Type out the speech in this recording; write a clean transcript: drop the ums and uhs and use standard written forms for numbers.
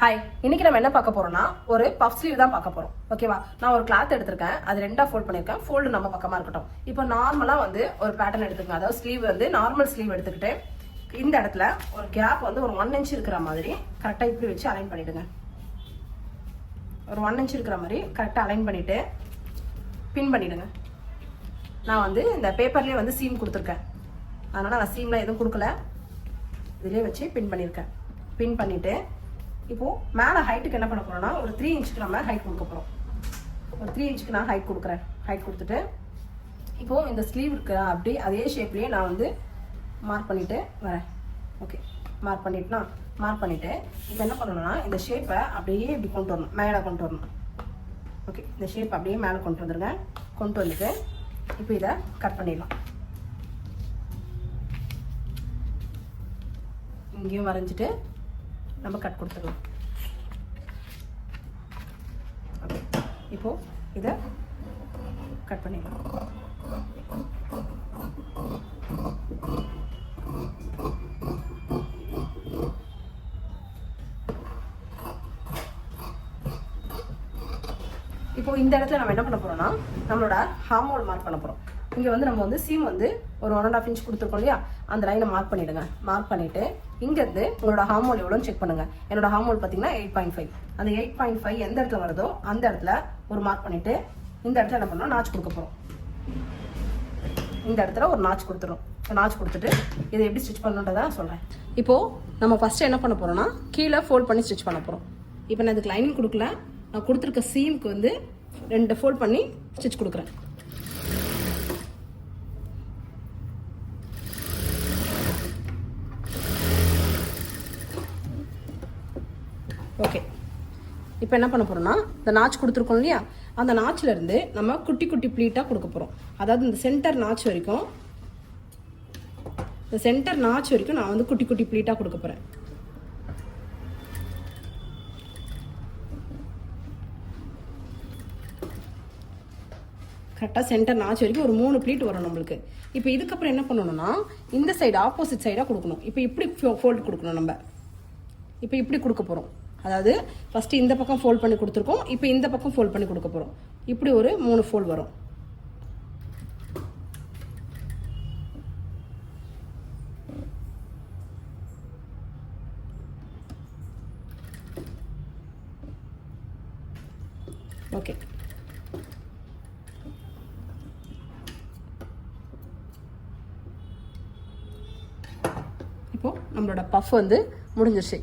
Hi, இன்னைக்கு நம்ம என்ன பார்க்க போறோம்னா ஒரு பஃப் ஸ்லீவ் தான் பார்க்க போறோம். ஓகேவா? நான் ஒரு கிளாத் எடுத்திருக்கேன், அது ரெண்டா ஃபோல்ட் பண்ணிருக்கேன். ஃபோல்டு நம்ம பக்கமா இருக்கட்டும். இப்போ நார்மலா வந்து ஒரு பேட்டர்ன் எடுத்துக்கங்க. அதாவது ஸ்லீவ் வந்து நார்மல் ஸ்லீவ் எடுத்துக்கிட்டு இந்த இடத்துல ஒரு கேப் வந்து ஒரு 1 இன்ச் இருக்கிற மாதிரி கரெக்டா இப்படி வச்சு அலைன் பண்ணிடுங்க. ஒரு 1 இன்ச் இருக்கிற மாதிரி கரெக்டா அலைன் பண்ணிட்டு பின் பண்ணிடுங்க. நான் வந்து இந்த பேப்பர்லயே வந்து சீம் கொடுத்துருக்கேன், அதனால நான் சீம்லாம் எதுவும் கொடுக்கல, இதுலயே வச்சு பின் பண்ணியிருக்கேன். பின் பண்ணிட்டு இப்போ மேலே ஹைட்டுக்கு என்ன பண்ண போறோம்னா ஒரு 3 இன்ச்சுக்கு நம்ம ஹைட் கொடுக்க போறோம். ஒரு 3 இன்ச்சுக்கு நான் ஹைட் கொடுக்குறேன். ஹைட் கொடுத்துட்டு இப்போ இந்த ஸ்லீவ் இருக்கிற அப்படி அதே ஷேப்லயே நான் வந்து மார்க் பண்ணிட்டு வரேன். ஓகே, மார்க் பண்ணிட்டு இப்போ என்ன பண்ணணும்னா இந்த ஷேப்பை அப்படியே இப்படி கொண்டு வரணும், மேலே கொண்டு வரணும். ஓகே, இந்த ஷேப் அப்படியே மேலே கொண்டு வந்துருங்க. கொண்டு வந்துட்டு இப்போ இதை கட் பண்ணிடலாம். இங்கேயும் வரைஞ்சிட்டு நம்ம கட் கொடுத்துடலாம். ஓகே, இப்போ இதை கட் பண்ணிடலாம். இப்போ இந்த இடத்துல நம்ம என்ன பண்ண போறோம்னா நம்மளோட ஹார்ம் ஹோல் மார்க் பண்ண போறோம். இங்க வந்து நம்ம வந்து சீம் வந்து ஒரு 1.5 இன்ச் கொடுத்துருக்கோம் இல்லையா, அந்த லைனை மார்க் பண்ணிடுங்க. மார்க் பண்ணிட்டு இங்க இருந்து உங்களோட ஹார்ம் ஹோல் எவ்வளோன்னு செக் பண்ணுங்க. என்னோட ஹார்ம் ஹோல் பார்த்தீங்கன்னா 8.5. அந்த 8.5 எந்த இடத்துல வருதோ அந்த இடத்துல ஒரு மார்க் பண்ணிட்டு இந்த இடத்துல என்ன பண்ணோம், நாச் கொடுக்க போறோம். இந்த இடத்துல ஒரு நாச் கொடுத்துரும். நாச் கொடுத்துட்டு இதை எப்படி ஸ்டிச் பண்ணணுன்றதை சொல்றேன். இப்போ நம்ம ஃபர்ஸ்ட் என்ன பண்ண போறோம்னா கீழே ஃபோல்ட் பண்ணி ஸ்டிச் பண்ண போறோம். இப்போ நான் இதுக்கு லைனிங் கொடுக்கல, நான் கொடுத்துருக்க சீமுக்கு வந்து 2 ஃபோல்ட் பண்ணி ஸ்டிச் கொடுக்குறேன். ஓகே, இப்போ என்ன பண்ண போறோம்னா இந்த நாச் கொடுத்துருக்கோம் இல்லையா, அந்த நாச்சில் இருந்து நம்ம குட்டி குட்டி ப்ளீட்டாக கொடுக்க போகிறோம். அதாவது இந்த சென்டர் நாச் வரைக்கும், இந்த சென்டர் நாச் வரைக்கும் நான் வந்து குட்டி குட்டி ப்ளீட்டாக கொடுக்க போகிறேன். கரெக்டாக சென்டர் நாச் வரைக்கும் ஒரு 3 ப்ளீட் வரும் நம்மளுக்கு. இப்போ இதுக்கப்புறம் என்ன பண்ணணும்னா இந்த சைடு ஆப்போசிட் சைடாக கொடுக்கணும். இப்போ இப்படி ஃபோல்ட் கொடுக்கணும். நம்ம இப்போ இப்படி கொடுக்க போகிறோம். அதாவது ஃபர்ஸ்ட் இந்த பக்கம் ஃபோல்ட் பண்ணி கொடுத்துருக்கோம், இப்போ இந்த பக்கம் ஃபோல்ட் பண்ணி கொடுக்க போகிறோம். இப்படி ஒரு 3 ஃபோல்ட் வரும். ஓகே, இப்போ நம்மளோட பஃப் வந்து முடிஞ்சிருச்சு.